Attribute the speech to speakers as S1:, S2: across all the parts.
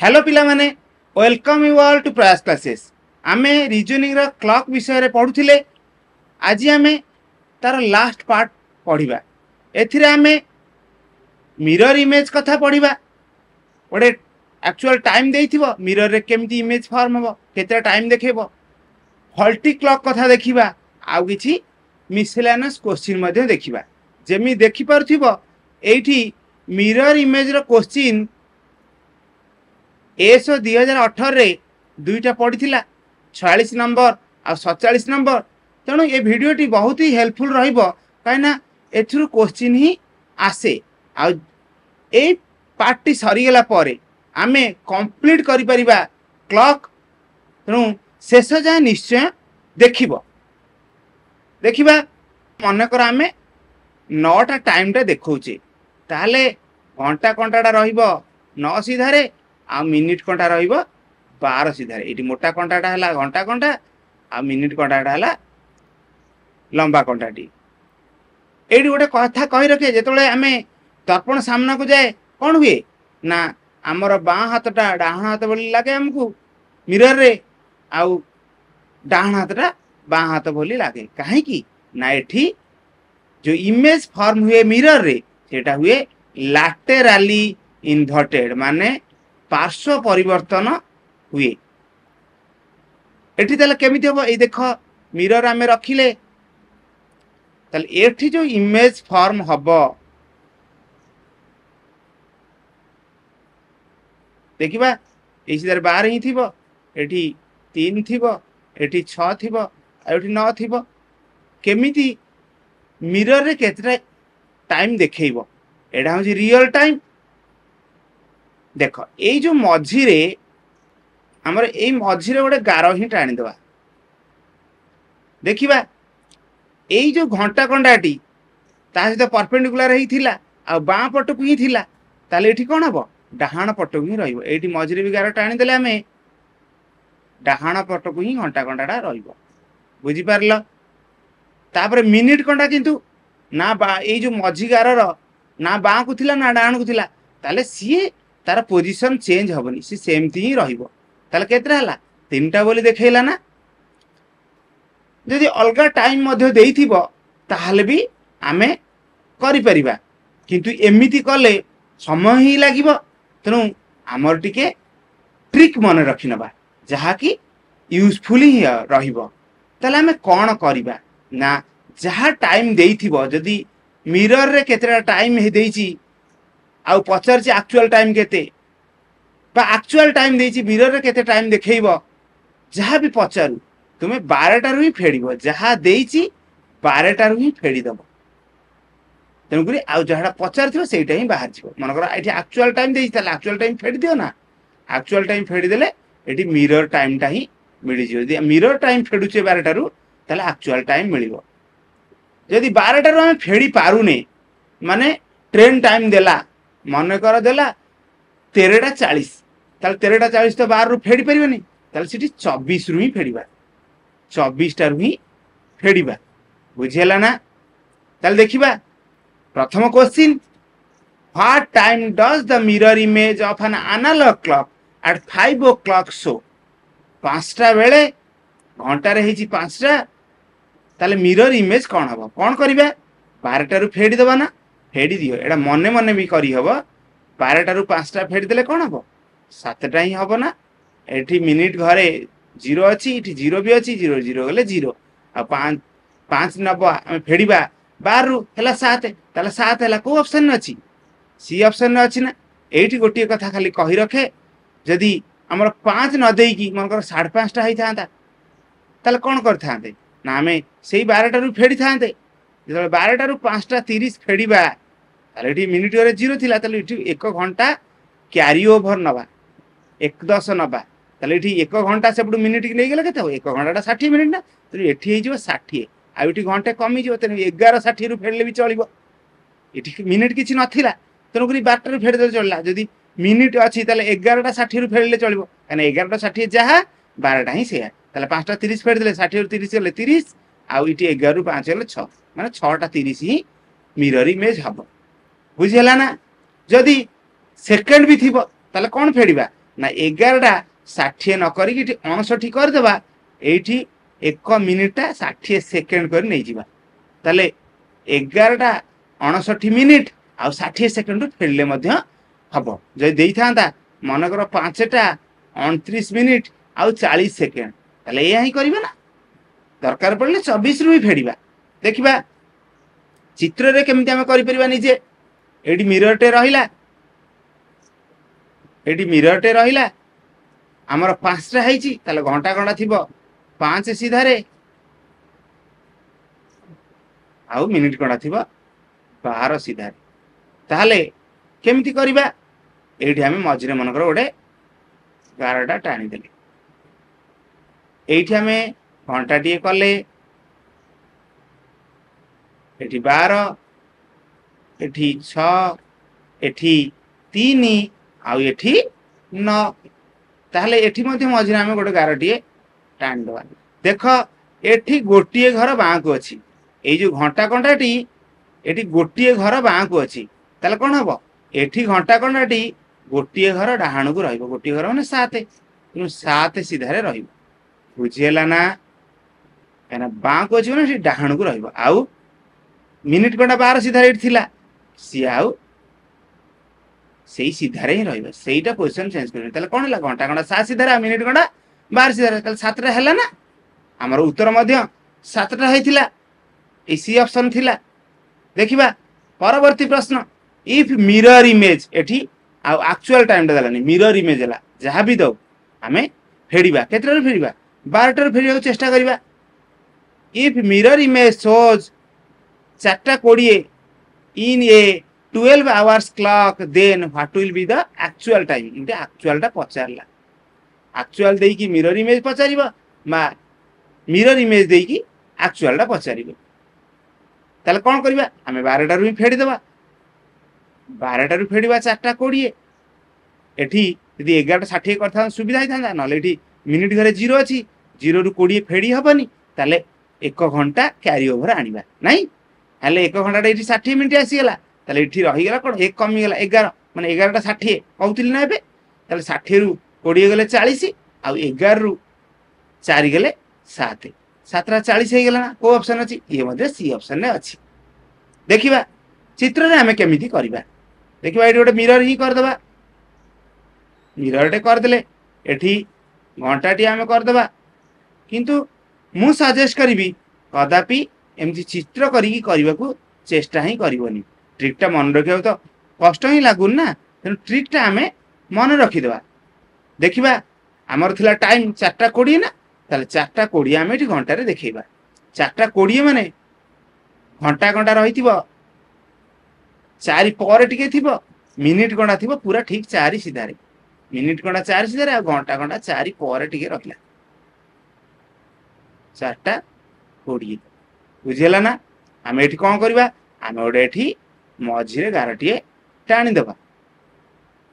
S1: Hello पिला माने welcome you all to प्रयास क्लासेस। आमे रीजनिंग रो क्लॉक विषय रे पढुथिले। आज आमे तार लास्ट पार्ट पढिबा। एथिरे आमे मिरर इमेज कथा पढिबा। गोटे एक्चुअल टाइम देइथिबो, मिरर रे केमती इमेज फॉर्म हो, केते टाइम देखेबो, फॉल्टी क्लॉक कथा देखिबा, आउ किछि मिसलेनियस क्वेश्चन मध्ये देखिबा। जेमि देखि परथिबो एठी मिरर इमेज रो क्वेश्चन एसो 2018 रे दुईटा पड़ीथिला 46 नंबर आ 47 नंबर। तेणु ये भिडियोटी बहुत ही हेल्पफुल रहिबो काइना एथुरु क्वेश्चन ही आसे। आ ए पार्टी सरी गेला परे आमे कंप्लीट करि परिबा क्लॉक। तेणु शेष जाए निश्चय देखिबो। देखिबा मन कर आमे 9टा टाइम टा देखौचे, ताले घंटा कंटाटा रहिबो 9 सीधारे आ मिनिट कंटा रहिबो 12 सीधारे। एटी मोटा कंटाटा हला घंटा कंटा आ मिनिट कंटाटा हला लंबा कंटाटी। एटी गोटे कथा कहि रखे, जेतले आमे दर्पण सामना को जाए कोन हुए ना हमर बाँ हाथटा डाहाण हाथ बोली लागे हमकू मिरर रे, आउ डाहाण हाथटा बाँ हाथ बोली लागे। काहे की ना एठी जो इमेज फॉर्म हुए मिरर रे सेटा हुए लैटेराली इन्वर्टेड, माने पार्श्व परिवर्तन हुए। एठी ताले केमिति हो ए देख मिरर आमे रखिले, ताले एठी जो इमेज फॉर्म हबो देखिबा ए सीधर 12 ही थिबो, एठी 3 थिबो, एठी 6 थिबो, एठी 9 थिबो। केमिति मिरर रे केतरा टाइम देखैबो, एडा होजी रियल टाइम। देख ए जो मझी रे हमर ए मझी रे गोटे गार ही टाणी दवा। देखिबा ए जो घंटा कंडाटी ता सहित परपेंडिकुलर ही थिला आ बाँ पट को ही थिला, ताले एठी कोन हबो डाहाण पट को ही रहिबो। एठी मझी रे भी गार टाणी देले हमें डाहाण पट को ही घंटा कंडाटा रहिबो। बुझी पारलो। तापर मिनिट कंडा किंतु ना बा ए जो मझी गार रो ना बाँ को थिला ना डाहाण को थिला, ताले सीए तार पोजीशन चेंज हबनी, सी सेमती ही रहिबो। ताले केतरा हला 3टा बोली देखैला ना। यदि अलगा टाइम मध्ये देइथिबो ताहले भी आमे करि परिबा, किंतु एमिति कले समय ही लागिबो। तेनु हमर टिके ट्रिक मन रखि नबा जहा कि यूजफुल ही रहिबो। ताले आमे कोन करिबा ना जहा टाइम देइथिबो, जदि मिरर रे केतरा टाइम हे देइची आउ पचारची एक्चुअल टाइम केते बा एक्चुअल टाइम देइची मिरर रे केते टाइम देखैबो, जहा भी पचारु तुमे 12टा रु ही फेडिबो, जहा देइची 12टा रु ही फेडी दबो। तेनु करी आउ जहाडा पचारथिबो सेइटा ही बाहर जिवो। मन कर एठी एक्चुअल टाइम देइची ताले एक्चुअल टाइम फेडी दियो ना। एक्चुअल टाइम फेडी देले एठी मिरर टाइम टा ही मिली जिवो। यदि मिरर टाइम फेडुचे 12टा रु ताले एक्चुअल टाइम मिलिबो। यदि 12टा रु हम फेडी पारुने माने ट्रेन टाइम देला, मन कर देला 13टा 40, ताले 13टा 40 तो 12 रु फेडी परिबनी, ताले सिटी 24 रु ही फेडीबा, 24टा रु ही फेडीबा। बुझियला ना। ताले देखिबा प्रथम question, what time does the mirror image of an analog clock at 5 o'clock show. 5टा बेले घंटा रे हेची 5टा, ताले मिरर इमेज कोन हबो कोन करिबा 12टा रु फेडी दबा ना। फेडी दियो, एडा मने मने भी करी हबो। 12टा रु 5टा फेडी देले कोन हबो 7टा ही हबो ना। एठी मिनिट घरे 0 अछि, एठी 0 भी अछि, 0 0 गले 0 आ 5 5 नबो हम फेडीबा 12 रु हला 7, ताले 7 हला को ऑप्शन न अछि सी ऑप्शन न अछि ना। एठी गोटिए कथा खाली कहि रखे, जदि हमर 5 न देई की मन कर 5:30टा होई थांता ताले कोन करथांते ना हमें सेही 12टा रु फेडी थांते। जेतले 12टा रु 5टा 30 फेडीबा ताले एठी मिनिट घरे 0 थिला, ताले एठी 1 घंटा कैरी ओवर नबा 1:10 नबा, ताले एठी 1 घंटा सेपडू मिनिट की नै गेला केते हो 1 घंटाटा 60 मिनिट ना। तो एठी हे जिवो 60 आ एठी घंटे कमी जिवो, तेनु 11:60 रु फेडले भी चलिबो। एठी मिनिट किछि नथिला, तेनु करी 12टा रु फेड दे चलला। जदि मिनिट अछि ताले 11:60 रु फेडले चलिबो, काने 11:60 जहा 12टा ही सेया। ताले 5टा 30 फेड देले 60 रु 30 गले 30 आ इटी 11 रु 5 गले 6, माने 6टा 30 ही मिरर इमेज हबो। बुझियला ना। जदि सेकंड भी थिबो ताले कोन फेडीबा ना 11:60 न करी 59 करदेवा ये 1 मिनिटा 60 सेकेंड कर नहीं जावा ताले 11:59 आ 60 सेकेंड फेरले हम जब दे था मनकर 5:29 आ 40 सेकेंड ताले यह ही करबा ना दरकार पड़े 24 रु फेड़ा देखा चित्र रे केमती आम कर निजे ये मिररटे रहा ये मिररटे रहा आमर 5टा है घंटा घंटा थी 5 सीधारे आउ मिनिट घंटा थी 12 सीधारे ताहले केमती करबा ये आम मझे मनकर गोटे गारटा टाणीदे ये आम घंटा टे कले एठी 12 एठी 6 एठी 3 आउ एठी 9 ताहले एठी मध्य मझे आम गोटे गारटे टाणी दवा देख एठी गोटे घर बाँ को अच्छी ये जो घंटा कंटाटी एठी गोटे घर बाँ को अच्छी ताले कौन हम एठी घंटा कंटाटी गोटे घर डाहाण को रहिबो गोटे घर माने 7 तेणु 7 सीधारे रहिबो बुझीगला ना कहना बाँ को अच्छी ना डाहाण को रहिबो आउ मिनिट घंटा 12 सीधारे थिला सी आउ सेई सीधारे ही रहिबो सेईटा पोजीशन चेंज करबे ताले कोन हला घंटा घंटा 7 सीधारे मिनिट घंटा 12 सीधारे ताले 7टा हला ना हमर उत्तर मध्य 7टा हेतिला ए सी ऑप्शन थिला देखिबा परवर्ती प्रश्न इफ मिरर इमेज एठी आ एक्चुअल टाइम टा दलानी मिरर इमेज हला जहा भी दो हमें फेडिबा केतरा फेडिबा 12टा फेडिया चेष्टा करबा if mirror image shows 4:20 in a 12 hours clock then what will be the actual time इनटे एक्चुअल टा पचारला एक्चुअल देई की मिरर इमेज पचारिबा मा मिरर इमेज देई की एक्चुअल टा पचारिबा ताले कोन करबा हमें 12टा रु फेडी देबा 12टा रु फेडिबा 4:20 एठी यदि 11:60 करथा सुविधा हिथांदा नले एठी मिनिट घरे 0 अछि 0 रु 20 फेडी हबनी ताले 1 घंटा कैरी ओवर आनिबा नाही हेले 1 घंटा ये 60 मिनिट आसीगला ताले ये रहीगला कौन 1 कमीगला 11 माने 11:60 कहूली ना ए 60 रु 20 गले 40 आउ 11 रु 4 गले 7 7:40 हो गला ना को ऑप्शन अच्छी ये मध्य सी ऑप्शन ने अच्छी देखिबा चित्र रे हमें केमिति करबा देखिबा ये गोटे मिरर ही कर देबा मिरर टे कर देले एठी घंटा टी हमें कर देबा किंतु मु सजेस्ट करिवि कदापि एमती चित्र करी करने को चेष्टा ही करनी ट्रिकटा मन रखा तो कष्ट ही लगुन ना तेणु ट्रिकटा आम मन रखीदे देखा आमर थिला टाइम 4:20 ना ताले 4:20 आम ये घंटे देखा 4:20 माने घंटा घंटा रही 4 पर टिके थी मिनिट घंटा थी पूरा ठीक 4 सीधारे मिनिट घंटा 4 सीधारे घंटा घंटा 4 पर टिके रखला 4:20 बुझीगला ना आम ये कौन करवा आम गोटे ये मझे गारटे टाणीदेवा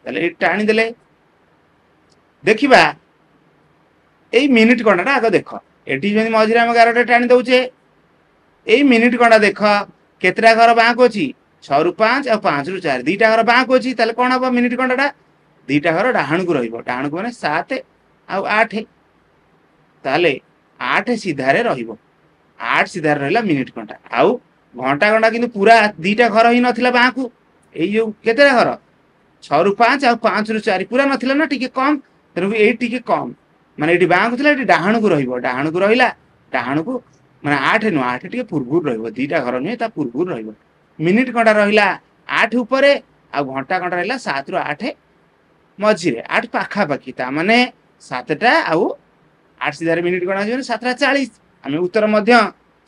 S1: ताले टाणीदे देखा यही मिनिट घंटा आग देख ये मझे आम गारटे टाणी दौचे यही मिनिट घंटा देख केतटा घर बाँ को अच्छी 6 रु 5 और 5 रु 4 2टा घर बाँ को अच्छी ताले कौन हम मिनिट घंटा 2टा घर डाहाण को डाहाण को मैंने 7 आउ 8 ताले 8 सीधारे रहिबो 8 सीधारे रहिला मिनिट घंटा आउ घंटा घंटा किंतु पूरा 2टा घर ही नथिला बाँ को एई जो केतेरा घर 6 रु 5 और 5 रु 4 पूरा नथिला ना टिके कम तेणु ये टिके कम माने ये बाँ को थिला ये डाहाण को रहिला डाहाण को माने 8 नु 8 टिके पूर्व रहिबो 2टा घर नुहे ता पूर्व रहिबो मिनिट घंटा रहिला 8 ऊपर आ घंटा घंटा रहिला 7 रु 8 मझिरे 8 पाखा पाखी ता माने 7टा आउ 8 सीधारे मिनिट गणा जो 7:40 आम उत्तर मध्य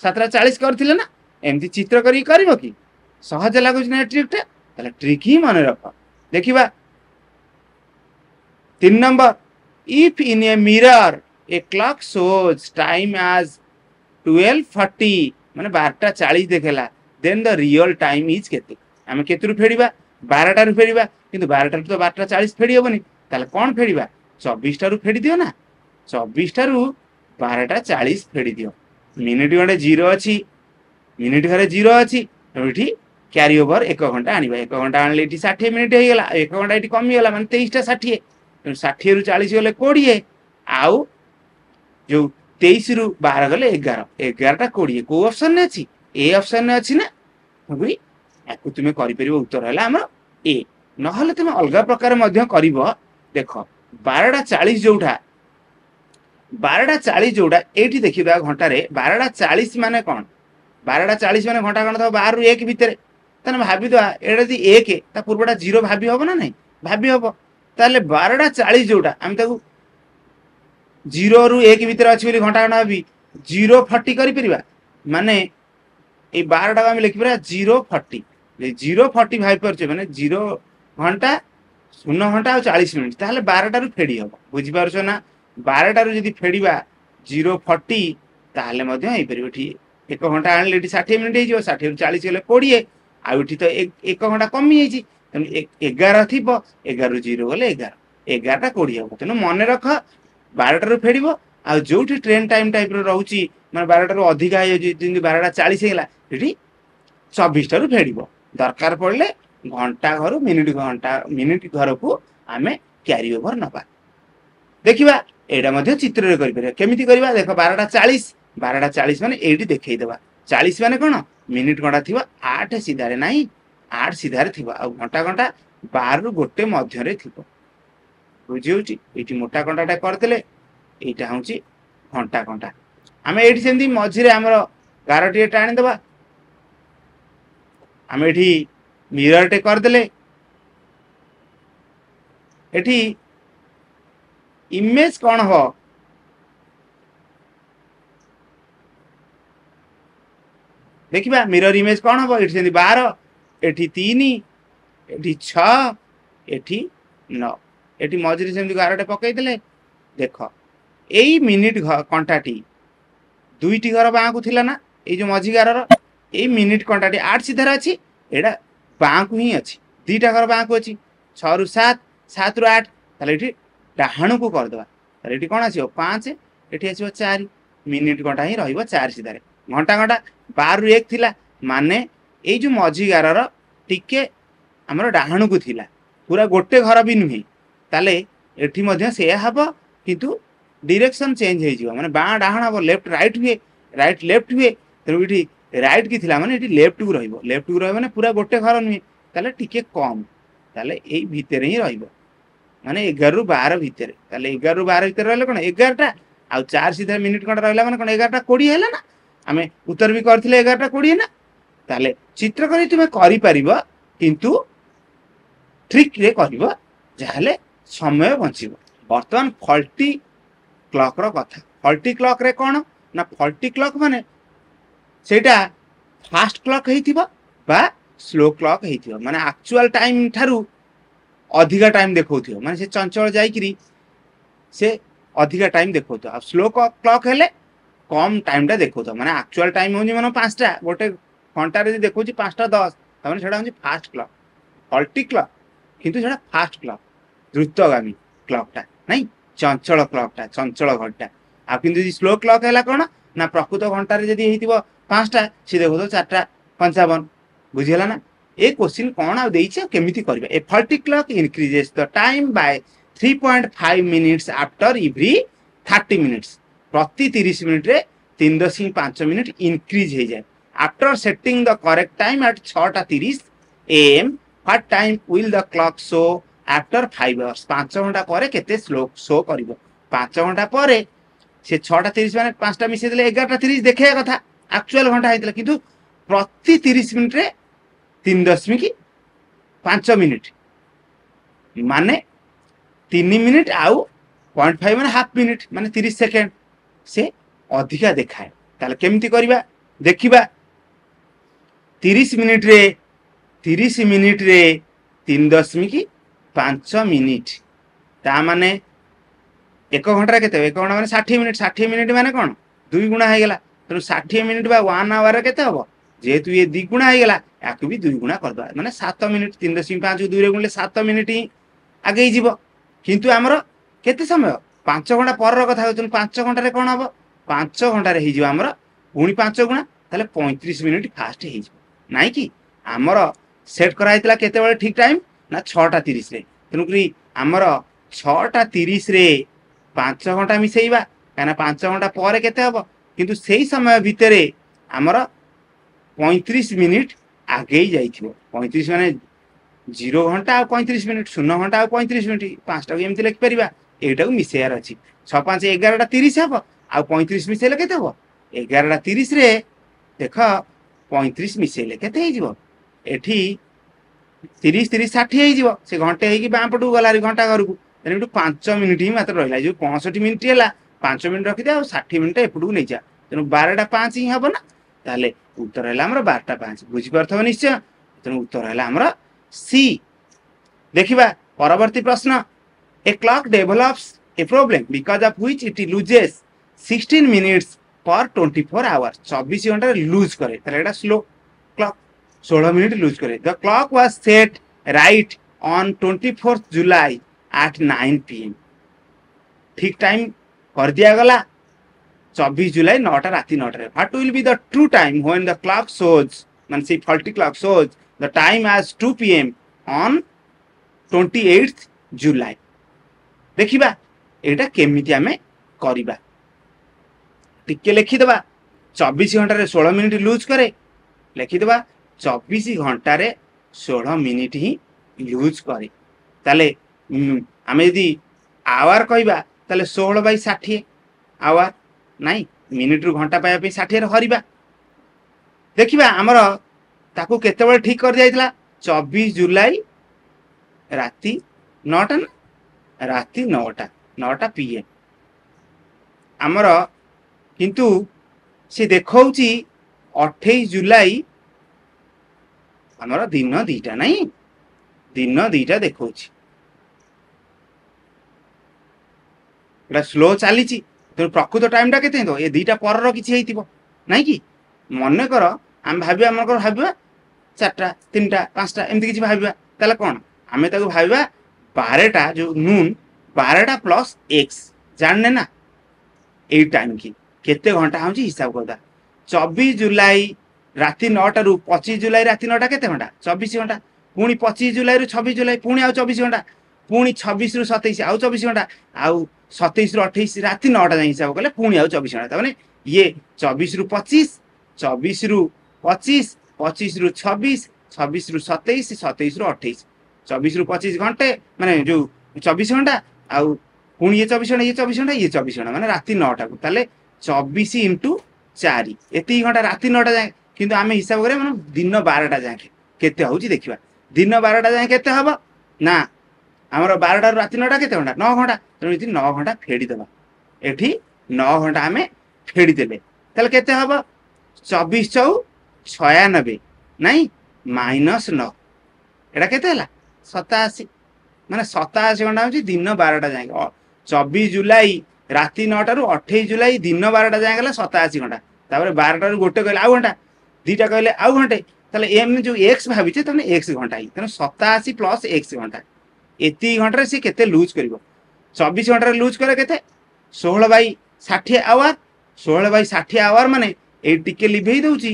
S1: 7:40 करथिले ना एमती चित्र करी करबो कि सहज लागुच ना ट्रिकटा ताले ट्रिक ही मन रख देखिबा 3 number if in a mirror a clock shows time as 12:40 माने 12:40 देखेला then the real time is केते आम केतरु फेडिबा 12टा रु फेडिबा किंतु 12टा रु तो 12:40 फेडी होबनी ताले कोन फेडिबा 24टा रु फेडी दियो ना 24टा रु 12:40 फेडी दियो मिनिट घंटे 0 अच्छी मिनिट घरे 0 अच्छी ये क्यारी ओवर 1 घंटा आनिबा 1 घंटा आनले 60 मिनिट हो गला 1 घंटा ये कमी गला माने 23टा 60 तेणु 60 रु 40 गले 20 आउ जो 23 रु 12 गले 11 11टा 20 को ऑप्शन ने अछि ए ऑप्शन ने अछि ना हुई याकु तुमे करि परिबो उत्तर हला हमर ए नहले तुमे अलगा प्रकार मध्य करिवो देखो 12:40 जोउठा 12:40 जोउठा एठी देखिबा घंटा रे 12:40 माने कोन 12:40 माने घंटा कोन तो 12 रु 1 भितरे तने भाबी दो एडा जि 1 ता पूर्वटा 0 भाबी होबो ना नहीं भाबी होबो ताले 12:40 जोउठा हम ताकू 0 रु 1 भितर अछि बोली घंटा कोन भाबी 0:40 करि परिबा माने ए 12 टा हम लिखि परा 0:40 0:40 भाई परछे माने 0 घंटा 0 घंटा और 40 मिनिट ताहले 12 टारु फेडी हबो बुझी पारछो ना 12 टारु जदी फेडीबा 0:40 ताहले मध्ये हेइ परिबो ठीक 1 घंटा आनले एटी 60 मिनिट हे जिवो 60 रु 40 गले 20 आ एटी तो 1 घंटा कमी हे जी तनु 11 थिबो 11 रु 0 गले 11 11 टा 20 हबो तनु मने रख 12 टारु फेडीबो आ जोठी ट्रेन टाइम टाइप रो रहउची माने 12 टारु अधिका हे जी 12:40 हेला एटी 24 टारु फेडीबो दरकार पड़ले घंटा घर मिनिट घर को आमे क्यारी ओवर नबा देखिबा एडा मध्ये चित्र रे करि परिया केमिति करिबा देखो 12:40 माने एडी देखै देबा 40 माने कोन मिनिट घंटा थिबा 8 सीधा रे नाही 8 सीधा रे थिबा आ घंटा घंटा 12 रु गोटे मध्य रे थिबो बुझियोची एटी मोटा घंटाटा करदेले एटा होची घंटा घंटा आमे एटी सेंदी मझी रे हमरो गारटी टाणी देबा आमे एटी मिरर टे करदेले एटी इमेज कौन हो देखिबा मिरर इमेज कौन हो एटी सेंदी 12 एटी 3 एटी 6 एटी 9 एटी मझरी सेंदी गारटे पकई देले देखो एई मिनिट कंटाटी दुईटी घर बांकु थिला ना ए जो मझी गारर एई मिनिट कंटाटी 8 सीधा अछि एडा बांकु ही अछि दीटा घर बांकु अछि 6 रु 7 7 रु 8 ताले एठी डाहाणु को कर दवा ताले एठी कोन आसीओ 5 एठी आसीओ 4 मिनिट घंटा ही रहइबो 4 सीधा रे घंटा घंटा 12 रु 1 थिला माने ए जो मझी गारर टिके हमर डाहाणु को थिला पूरा गोटे घर भी नुही ताले एठी मध्ये से हबो किंतु डायरेक्शन चेंज हे जिवो माने बा डाहाण हबो लेफ्ट राइट हुए राइट लेफ्ट हुए तेनु एठी राइट की थिला माने एठी लेफ्ट को रहइबो माने पूरा गोटे घर नुही ताले टिके कम ताले एई भितरे ही रहइबो माने 11 रु 12 भितरे ताले 11 रु 12 भितरे रहले कोन 11 टा आ 4 सीधा मिनिट कोन रहला माने कोन 11 टा 20 हैला ना आमे उत्तर भी करथिले 11 टा 20 ना ताले चित्र करी तुमे करि परिबो किंतु ट्रिक रे करिबो जाहले समय बंचिबो वर्तमान फल्टी क्लॉक रो कथा फल्टी क्लॉक रे कोन ना फल्टी क्लॉक माने सेटा फास्ट क्लॉक हेतिबो बा स्लो क्लॉक हेतिबो माने एक्चुअल टाइम थारु अधिका टाइम देखौथियो माने से चंचल जाई करी से अधिका टाइम देखौतो आ स्लो क्लॉक हेले कम टाइम टा देखौतो माने एक्चुअल टाइम होनी माने 5 टा गोटे घंटा रे देखौची 5 टा 10 तमने सेडा होची फास्ट क्लॉक फल्टी क्लॉक किंतु सेडा फास्ट क्लॉक द्रुतगामी क्लॉक टा नहीं चंचल क्लॉक टा चंचल घंटा आ किंतु स्लो क्लॉक हैला कोन ना प्रकृत घंटा रे जदी हेतिबो 5 टा से देखो 4 टा 55 बुझियला ना ए क्वेश्चन कोन आ देइछ केमिति करबे a faulty clock increases the time by 3.5 minutes after every 30 minutes प्रति 30 मिनिट रे 3.5 मिनिट इंक्रीज हे जाय after setting the correct time at 6:30 am what time will the clock show after 5 hours 5 घंटा परे केते स्लो शो करिवो 5 घंटा परे से 6:30 माने 5टा मिसे देले 11:30 देखे कथा एक्चुअल घंटा हेतले किंतु प्रति 30 मिनिट रे 3.5 मिनिट माने 3 मिनिट आउ 0.5 माने हाफ मिनिट माने 30 सेकंड से अधिका देखाए ताले केमिति करिबा देखिबा 30 मिनिट रे 3.5 मिनिट ता माने 1 घंटा केते 1 घंटा माने 60 मिनिट माने कोन 2 गुणा हे गेला तो 60 मिनिट बा 1 आवर केते हबो जेतु ये 2 गुणा हे गेला याकु भी 2 गुणा कर दवा माने 7 मिनिट 3.5 2 रे गुणले 7 मिनिट ही आगे जीवो किंतु हमरो केते समय 5 घंटा पर रो कथा होतन 5 घंटा रे कोन हबो 5 घंटा रे ही जीव हमरो पुणी 5 गुणा ताले 35 मिनिट फास्ट हे जीव नाइ कि हमरो सेट करा हितला केते बेले ठीक टाइम ना 6:30 रे तनुकरी हमरो 6:30 रे 5 घंटा मिसेइबा काना 5 घंटा पर केते हबो किंतु सेही समय भितरे हमर 35 मिनिट आगे जाइथिबो 35 माने 0 घंटा आ 35 मिनिट 0 घंटा आ 35 मिनिट 5टा को एमति लिख परिबा एटा को मिसेयार अछि 6 5 11 30 हबो आ 35 मिसेले केते हबो 11 30 रे देख 35 मिसेले केते हे जिवो एठी 30 30 60 हे जिवो से घंटे हे कि बां पटु गलारी घंटा घर को तेन 5 मिनिट ही मात्र रहिला जो 65 मिनिट हैला 5 मिनिट रखि दे आ 60 मिनिट एपटु नै जा तेन 12टा 5 ही हबो ना ताले उत्तर हैला हमर 12टा 5 बुझि परथबो निश्चय तेन उत्तर हैला हमर सी देखिबा परवर्ती प्रश्न a clock develops a problem because of which it loses 16 minutes per 24 hours 24 घंटा लूज करे ताले एटा स्लो क्लॉक 16 मिनिट लूज करे the clock was set right on 24th July at 9 pm ठीक टाइम कर दिया गला 24 जुलाई 9टा राती 9टा रे what will be the true time when the clock shows मान से faulty clock shows the time as 2 pm on 28th July देखिबा एटा केमिति हमें करिबा टिके लिखि देबा 24 घंटा रे 16 मिनिट लूज करे लिखि देबा 24 घंटा रे 16 मिनिट ही लूज करे ताले हमें यदि आवर कहबा ताले 16/60 आवर नाही मिनिट रु घंटा पाया पे 60 रे हरिबा देखिबा हमर ताको केते बेले ठीक कर जायतला 24 जुलाई राती 9टा राती 9टा पीएम आमर किंतु से देखौची 28 जुलाई आमर दिन 2टा नहीं दिन 2टा देखौची एटा स्लो चलीची तो प्रकृत टाइम टा केते तो ए 2टा पर रो किछि हेतिबो नाही कि मने कर हम भाबिया हमर भाबिया 4टा 3टा 5टा एमति किछि भाबिया ताले कोन हमें ताको भाबिया 12टा जो नून 12टा प्लस एक्स जानने ना ए टाइम की केते घंटा होची हिसाब करदा 24 जुलाई राती 9टा रु 25 जुलाई राती 9टा केते घंटा 24 घंटा पुनी 25 जुलाई रु 26 जुलाई पुनी आउ 24 घंटा पुनी 26 रु 27 आउ 24 घंटा आउ 27 रु 28 राती 9टा जाई हिसाब करले पुनी आउ 24 घंटा त माने ये 24 रु 25 24 रु 25 25 रु 26 26 रु 27 27 रु 28 24 रु 25 घंटे माने जो 24 घंटा आउ पुणी ये 24 घंटा ये 24 घंटा ये 24 घंटा माने राती 9टा को ताले 24 * 4 एती घंटा राती 9टा जाए किंतु आमे हिसाब करे माने दिन 12टा जाए केते होउची देखिबा दिन 12टा जाए केते हबो ना हमर 12टा राती 9टा केते घंटा 9 घंटा तो इति 9 घंटा फेडी देबा एठी 9 घंटा आमे फेडी देले ताले केते हबो 24 * 96 नाही -9 एटा केते हला 87 माने 87 घंटा होची दिन 12टा जाए 24 जुलाई राती 9टा रु 28 जुलाई दिन 12टा जाए गला 87 घंटा तापर 12टा रु गोटे कहले आउ घंटा दीटा कहले आउ घंटे ताले एम जो x भाबिचे तने x घंटा ही तने 87 प्लस x घंटा एती घंटा रे से केते लूज करिवो 24 घंटा रे लूज करे केते 16/60 आवर 16/60 आवर माने ए टिके लिभेई दउची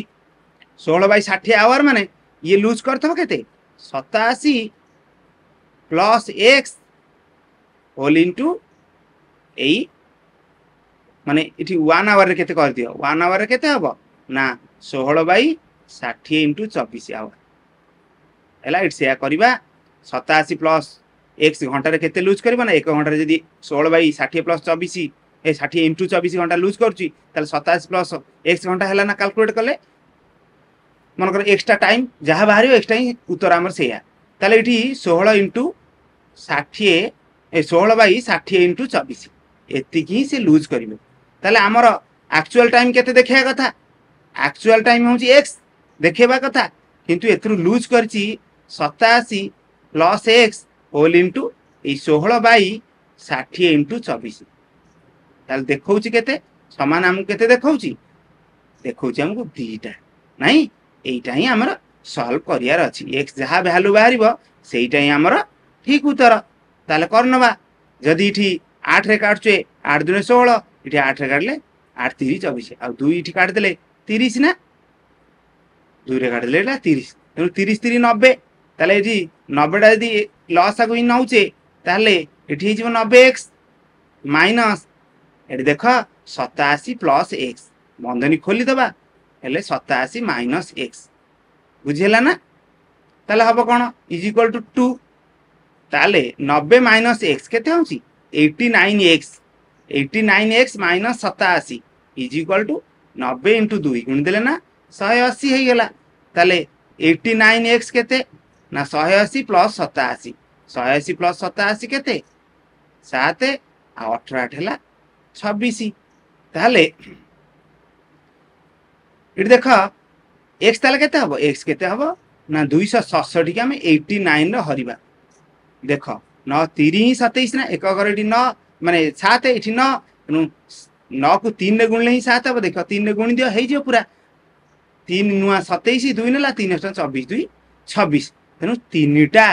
S1: 16/60 आवर माने ये लूज करथबो केते 87 प्लस x होल इनटू ए माने इठी 1 आवर रे केते कर दियो 1 आवर रे केते हबो ना 16/60 * 24 आवर एला इट से करबा 87 प्लस x घंटा रे केते लूज करबा ना 1 घंटा रे जदी 16/60 प्लस 24 ए 60 * 24 घंटा लूज करची ताले 27 प्लस x घंटा हैला ना कैलकुलेट करले मन कर एक्स्ट्रा टाइम जहा बाहरियो एक्स्ट्रा ही उत्तर हमर सेया ताले इठी 16 * 60 ए 16/60 * 24 एति की से लूज करिवे ताले हमर एक्चुअल टाइम केते देखिया कथा एक्चुअल टाइम होची x देखेबा कथा किंतु एथरु लूज करची 87 प्लस x होल इनटू ए 16/60 * 24 ताले देखौची केते समान हम केते देखौची देखौची हमको दीटा नाही एइटा ही हमर सॉल्व करियार अछि x जहा वैल्यू बाहरिबो सेइटा ही हमर ठीक उत्तर ताले करनबा जदी इठी 8 रे काटछे 8 दुने 16 इठी 8 रे काटले 8 3 24 आ 2 इठी काट देले 30 ना 2 रे काट देले 30 तेनु 30 3 90 ताले इठी 90 टा जदी लॉस आगु नउचे ताले एठी हो 90x माइनस एठी देख 87 प्लस x बंधनी खोली दबा हेले 87 माइनस x बुझेला ना ताले हबो कोन इज इक्वल टू 2 ताले 90 माइनस x केते होची 89x minus 87 is equal to 90 into 2 गुण देले ना 180 हे गेला ताले 89x केते ना 180 प्लस 87 180 प्लस 87 केते 7 आ 18 हेला 26 ताले इट देख x ताले केते हबो x केते हबो ना 267 के हमें 89 रे हरिबा देख 9 3 27 ना एक अगर एठी 9 माने 7 एठी 9 नु 9 को 3 रे गुणले ही 7 हबो देख 3 रे गुणी दियो हेइ जे पूरा 3 नुआ 27 2 नेला 3 24 2 26 तेनु तीनटा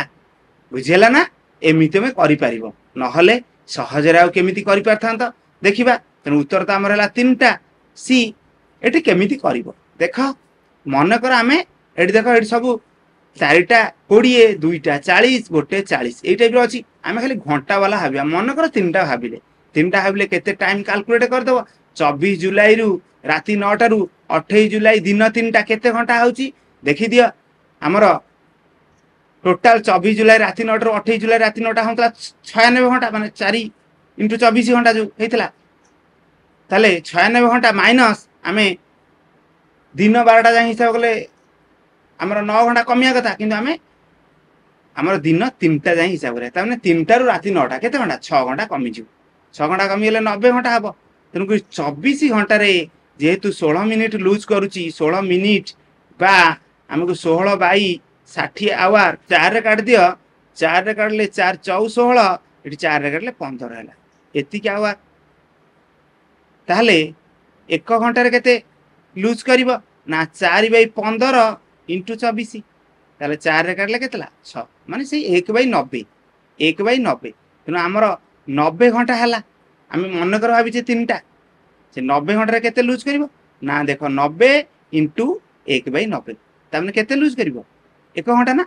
S1: बुझेला ना एमिते में करि परिबो नहले सहज रे आ केमिति करि परथांत देखिबा तेनु उत्तर त हमर हला तीनटा सी एठी केमिति करिवो देख मन कर आमे एठी देख एठी सब 4टा 20 2टा 40 गोटे 40 एई टाइप रो अछि आमे खाली घंटा वाला भाबिया मन कर तीनटा भाबिले केते टाइम कैलकुलेट कर देबो 24 जुलाई रु राती 9टा रु 28 जुलाई दिन 3टा केते घंटा होउची देखि दियो हमर टोटल 24 जुलाई राती 9 रु 28 जुलाई राती 9टा होतला 96 घंटा माने 4 इंटू 24 घंटा जो हेतला ताले 96 घंटा माइनस आमे दिन 12टा जा हिसाब कले हमर 9 घंटा कमिया कथा किंतु आमे हमर दिन 3टा जा हिसाब रे ताने 3टा रु राती 9टा केते घंटा 6 घंटा कमी जिउ 6 घंटा कमी गेले 90 घंटा हबो तनु 24 घंटा रे जेहेतु 16 मिनिट लूज करूची 16 मिनिट बा हमको 16 बाई 60 आवर 4 रे काट दियो 4 रे काटले 4 4 16 एठी 4 रे काटले 15 हैला एति के आवर ताले 1 घंटा रे केते लूज करिवो ना 4 बाई 15 इंटू 24 ताले 4 रे काटले केतला 6 माने से 1 बाई 90 तेनु हमर 90 घंटा हैला आमे मन कर भाबी जे तीनटा से 90 घंटा रे केते लूज करिवो ना देखो 90 इंटू 1 बाई 90 तामने केते लूज करिवो 1 घंटा ना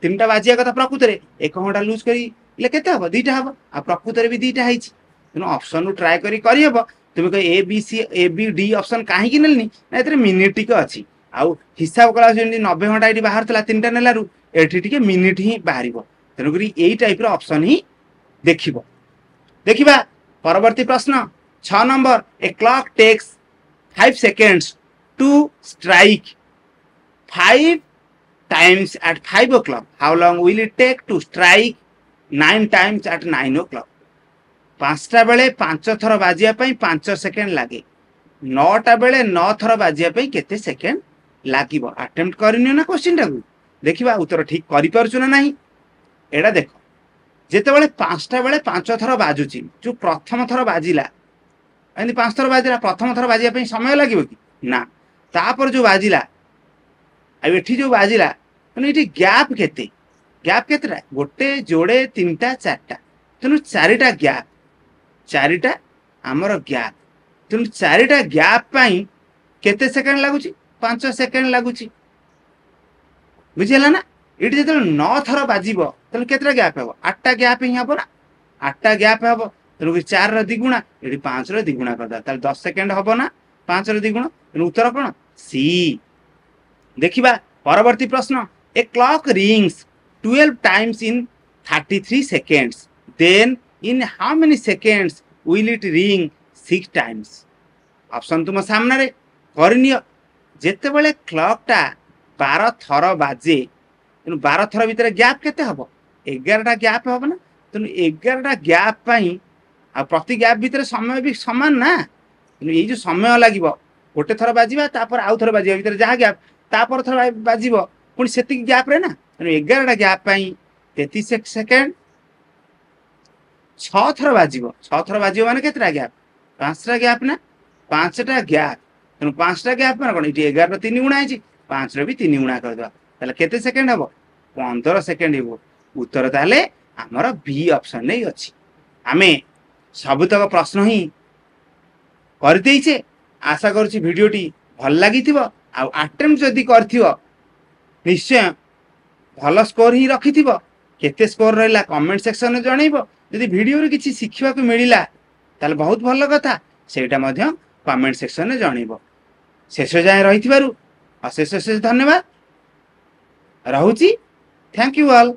S1: 3टा बाजिया कथा प्रकृत रे 1 घंटा लूज करी ले केते हबो 2टा हबो आ प्रकृत रे भी 2टा हैछि तेनु ऑप्शन नु ट्राई करी हबो तुम कह A B C A B D option कहीं नेलनी ना एतरे मिनिट टिक अछि आउ हिसाब कला जेंति 90 घंटा एटी बाहर तला 3टा नेलारु एठी टिके मिनिट ही बाहरिबो तेनु करी एई टाइप रो ऑप्शन ही देखिबो देखिबा परवर्ती प्रश्न 6 number a clock takes 5 seconds to strike 5 times at 5 o'clock how long will it take to strike 9 times at 9 o'clock 5टा बेले 5 थर बाजिया पई 5 सेकेंड लागे 9टा बेले 9 थर बाजिया पई केते सेकेंड लागिबो अटेम्प्ट करिनियो ना क्वेश्चन टाकू देखिबा उत्तर ठीक करि परछु ना नाही एडा देखो जेते बेले 5टा बेले 5 थर बाजुची जो प्रथम थर बाजिला एंदी 5 थर बाजिला प्रथम थर बाजिया पई समय लागिबो कि ना तापर जो बाजिला आ एठी जो बाजिला माने एठी गैप केतेरा गोटे जोड़े 3टा 4टा तेनु 4टा गैप 4टा हमर गैप तेनु 4टा गैप पई केते सेकंड लागुची 5 सेकंड लागुची बुझिला ना एठी जते 9 थर बाजिबो तेनु केतेटा गैप हेबो 8टा गैप ही हबो ना 8टा गैप हेबो तेनु 4 रो द्विगुणा एठी 5 रो द्विगुणा करदा ताले 10 सेकंड हबो ना 5 रो द्विगुणा तेनु उत्तर कोन सी देखिबा परवर्ती प्रश्न a clock rings 12 times in 33 seconds then in how many seconds will it ring 6 times option तुम सामने रे करनियो जेते बेले क्लॉक टा 12 थर बाजे तेनु 12 थर भीतर गैप केते हबो 11टा गैप हबो ना तेनु 11टा गैप पई आ प्रति गैप भीतर समय भी समान ना तेनु ए जो समय लागिवो गोटे थर बाजिबा तापर आउ थर बाजिबा भीतर जहा गैप तापर थर बाजिबो पुनी सेति गैप रे ना तेनु 11टा गैप पई 33 सेकंड 6 थर बाजिबो माने केतरा गैप 5टा गैप ना 5टा गैप तेनु 5टा गैप माने कोन इटी 11 रो 3 गुणा आइची 5 रो भी 3 गुणा कर दवा ताले केते सेकंड हबो 15 सेकंड हेबो उत्तर ताले हमर बी ऑप्शन नै अछि आमे सबतक प्रश्न ही कर देइछे आशा करूची वीडियोटी भल लागिथिबो आ अटेम्प्ट जदी करथिबो निश्चय भल स्कोर ही रखिथिबो केते स्कोर रहला कमेंट सेक्शन में जणैबो ଯଦି ଭିଡ଼ିଓରୁ କିଛି ଶିଖିବାକୁ ମିଳିଲା ତାହେଲେ ବହୁତ ଭଲ କଥା, ସେଇଟା ମଧ୍ୟ କମେଣ୍ଟ ସେକ୍ସନରେ ଜଣେଇବ। ଶେଷ ଯାଏଁ ରହିଥିବାରୁ ଅଶେଷ ଅଶେଷ ଧନ୍ୟବାଦ। ରହୁଛି। Thank you all.